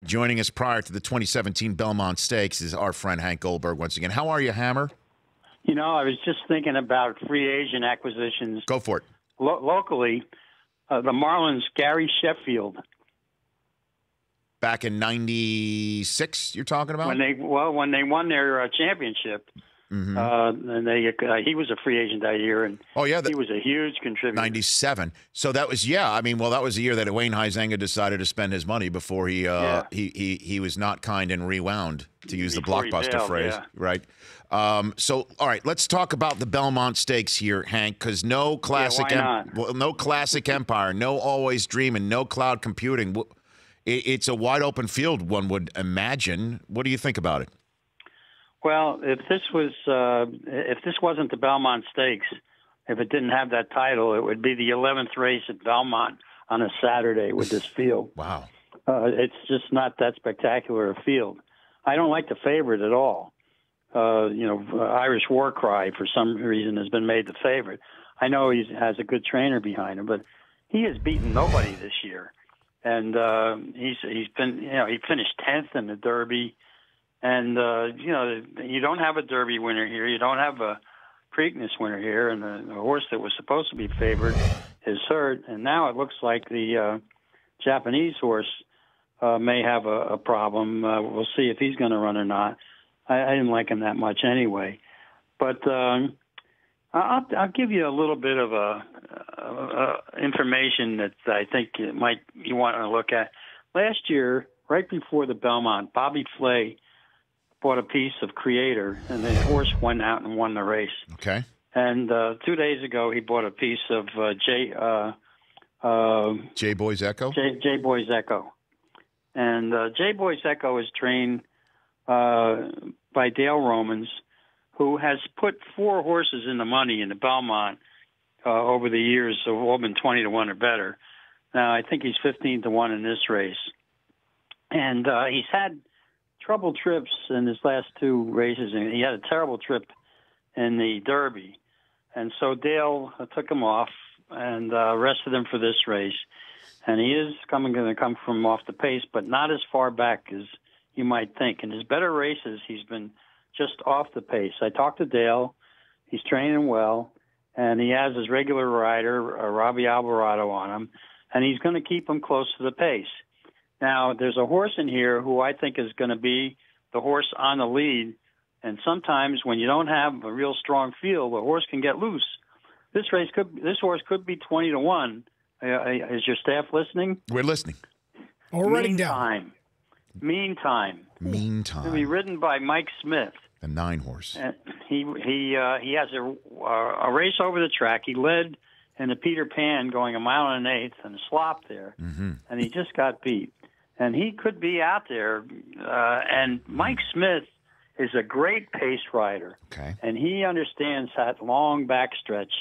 Joining us prior to the 2017 Belmont Stakes is our friend Hank Goldberg once again. How are you, Hammer? You know, I was just thinking about free agent acquisitions. Go for it. Locally, the Marlins, Gary Sheffield. Back in '96, you're talking about? When they won their championship, and he was a free agent that year, and he was a huge contributor. '97. So that was that was the year that Wayne Huizenga decided to spend his money before he was not kind and rewound, to use the blockbuster phrase, right? So all right, let's talk about the Belmont Stakes here, Hank, because no classic empire, no always dreaming, no cloud computing. It's a wide open field, one would imagine. What do you think about it? Well, if this wasn't the Belmont Stakes, if it didn't have that title, it would be the 11th race at Belmont on a Saturday with this field. Wow. It's just not that spectacular a field. I don't like the favorite at all. Irish War Cry, for some reason, has been made the favorite. I know he has a good trainer behind him, but he has beaten nobody this year. And he finished 10th in the Derby. And, you don't have a Derby winner here. You don't have a Preakness winner here. And the horse that was supposed to be favored is hurt. And now it looks like the Japanese horse may have a problem. We'll see if he's going to run or not. I didn't like him that much anyway. But I'll give you a little bit of information that I think you want to look at. Last year, right before the Belmont, Bobby Flay bought a piece of Creator, and the horse went out and won the race. Okay. And 2 days ago, he bought a piece of J Boy's Echo. J Boy's Echo, and J Boy's Echo is trained by Dale Romans, who has put 4 horses in the money in the Belmont over the years, so all been 20-1 or better. Now, I think he's 15-1 in this race. And he's had trouble trips in his last 2 races, and he had a terrible trip in the Derby. And so Dale took him off and rested him for this race. And he is going to come from off the pace, but not as far back as you might think. In his better races, he's been just off the pace. I talked to Dale. He's training well, and he has his regular rider, Robbie Alvarado, on him, and he's going to keep him close to the pace. Now, there's a horse in here who I think is going to be the horse on the lead, and sometimes when you don't have a real strong field, the horse can get loose. This horse could be 20-1. Is your staff listening? We're listening. Or writing down. Meantime. It'll be ridden by Mike Smith. The 9 horse. He has a race over the track. He led in the Peter Pan going 1 1/8 and a slop there, and he just got beat. And he could be out there. And Mike Smith is a great pace rider, and he understands that long backstretch.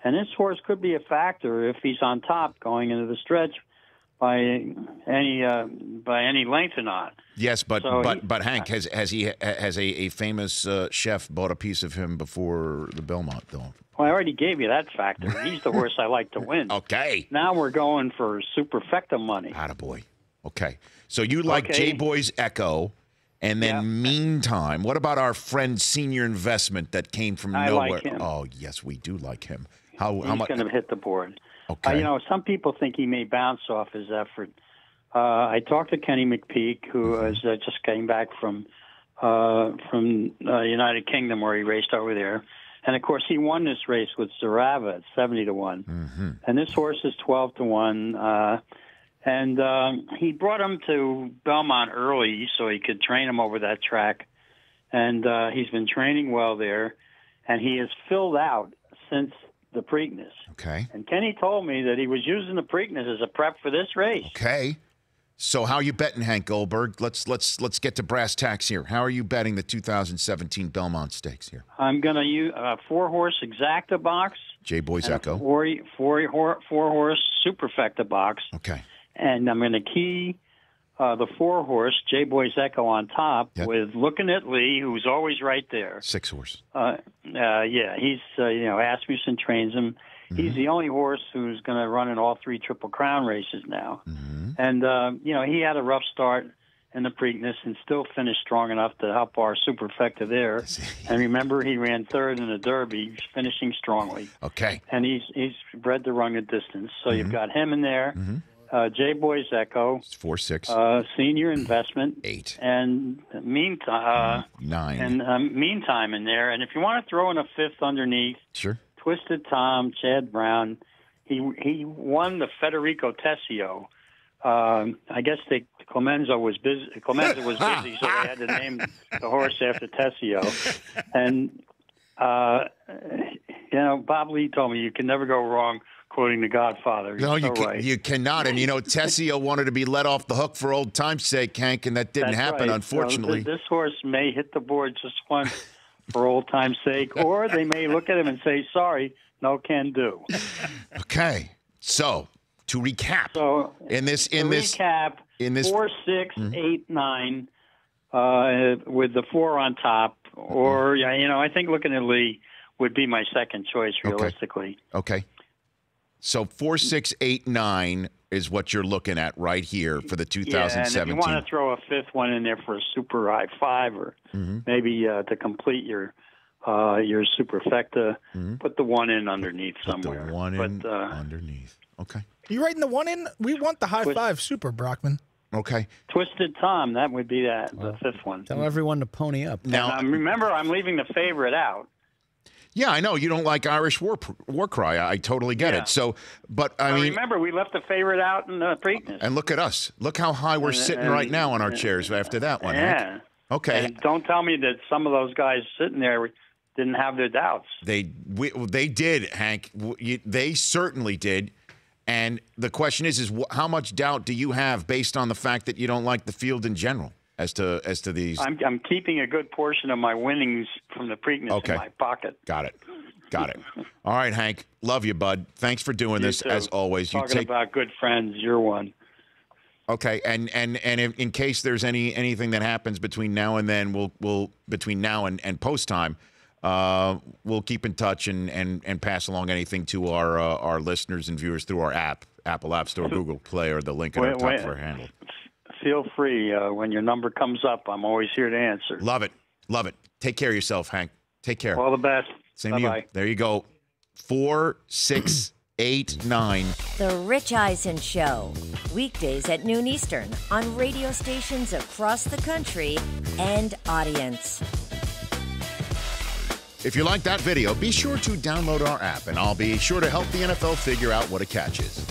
And this horse could be a factor if he's on top going into the stretch by any length or not. Yes, but Hank, has a famous chef bought a piece of him before the Belmont, though? Well, I already gave you that factor. He's the horse I like to win. Okay. Now we're going for superfecta money. Attaboy. Okay. So you like J Boy's Echo, and then Meantime. What about our friend Senior Investment that came from nowhere? I like him. Oh, yes, we do like him. He's going to hit the board. Okay. Some people think he may bounce off his effort. I talked to Kenny McPeak, who just came back from United Kingdom, where he raced over there, and of course he won this race with Zarava at 70-1, and this horse is 12-1. And he brought him to Belmont early so he could train him over that track, and he's been training well there, and he has filled out since the Preakness. Okay. And Kenny told me that he was using the Preakness as a prep for this race. Okay. So how are you betting, Hank Goldberg? Let's get to brass tacks here. How are you betting the 2017 Belmont Stakes here? I'm going to use a 4-horse Exacta box. J Boy's Echo. 4-horse Superfecta box. Okay. And I'm going to key the 4-horse J Boy's Echo on top with Looking at Lee, who's always right there. 6-horse. He's Asmussen trains him. He's the only horse who's going to run in all 3 Triple Crown races now. And he had a rough start in the Preakness and still finished strong enough to help our superfecta there. And remember, he ran third in the Derby. He's finishing strongly. Okay. And he's bred to run a distance. So you've got him in there. J. Boy's Echo. 4-6. Senior Investment. 8. And Meantime. 9. And Meantime in there. And if you want to throw in a fifth underneath. Sure. Twisted Tom, Chad Brown. He won the Federico Tessio. I guess Clemenza was busy. Clemenza was busy, so they had to name the horse after Tessio. And Bob Lee told me you can never go wrong quoting The Godfather. No, you cannot. And Tessio wanted to be let off the hook for old time's sake, Hank, and that didn't happen, right. unfortunately. This horse may hit the board just once for old time's sake, or they may look at him and say, "Sorry, no can do." Okay, so. To recap, 4, 6, 8, 9, with the 4 on top, or I think looking at Lee would be my second choice realistically. Okay. So 4, 6, 8, 9 is what you're looking at right here for the 2017. Yeah, and if you want to throw a fifth one in there for a super high 5, or maybe to complete your superfecta, put the 1 in underneath somewhere. Put the 1 in underneath. Okay. You writing the 1 in? We want the high 5 super, Brockman. Okay. Twisted Tom, that would be the fifth one. Tell everyone to pony up. Now, remember, I'm leaving the favorite out. Yeah, I know. You don't like Irish War Cry. I totally get it. So, but I mean, remember, we left the favorite out in the Preakness. And look at us. Look how high we're sitting right now on our chairs after that one. Yeah. Hank. Okay. And don't tell me that some of those guys sitting there didn't have their doubts. They did, Hank. They certainly did. And the question is how much doubt do you have based on the fact that you don't like the field in general as to these? I'm keeping a good portion of my winnings from the Preakness in my pocket. Got it. All right, Hank. Love you, bud. Thanks for doing this as always. Talking about good friends, you're one. Okay, and in case there's anything that happens between now and then, we'll between now and post time. We'll keep in touch and pass along anything to our listeners and viewers through our app, Apple App Store, Google Play, or the link in our top of our handle. Feel free. When your number comes up, I'm always here to answer. Love it. Take care of yourself, Hank. Take care. All the best. Same to you. There you go. 4, 6, 8, 9. The Rich Eisen Show. Weekdays at noon Eastern on radio stations across the country and audience. If you like that video, be sure to download our app, and I'll be sure to help the NFL figure out what a catch is.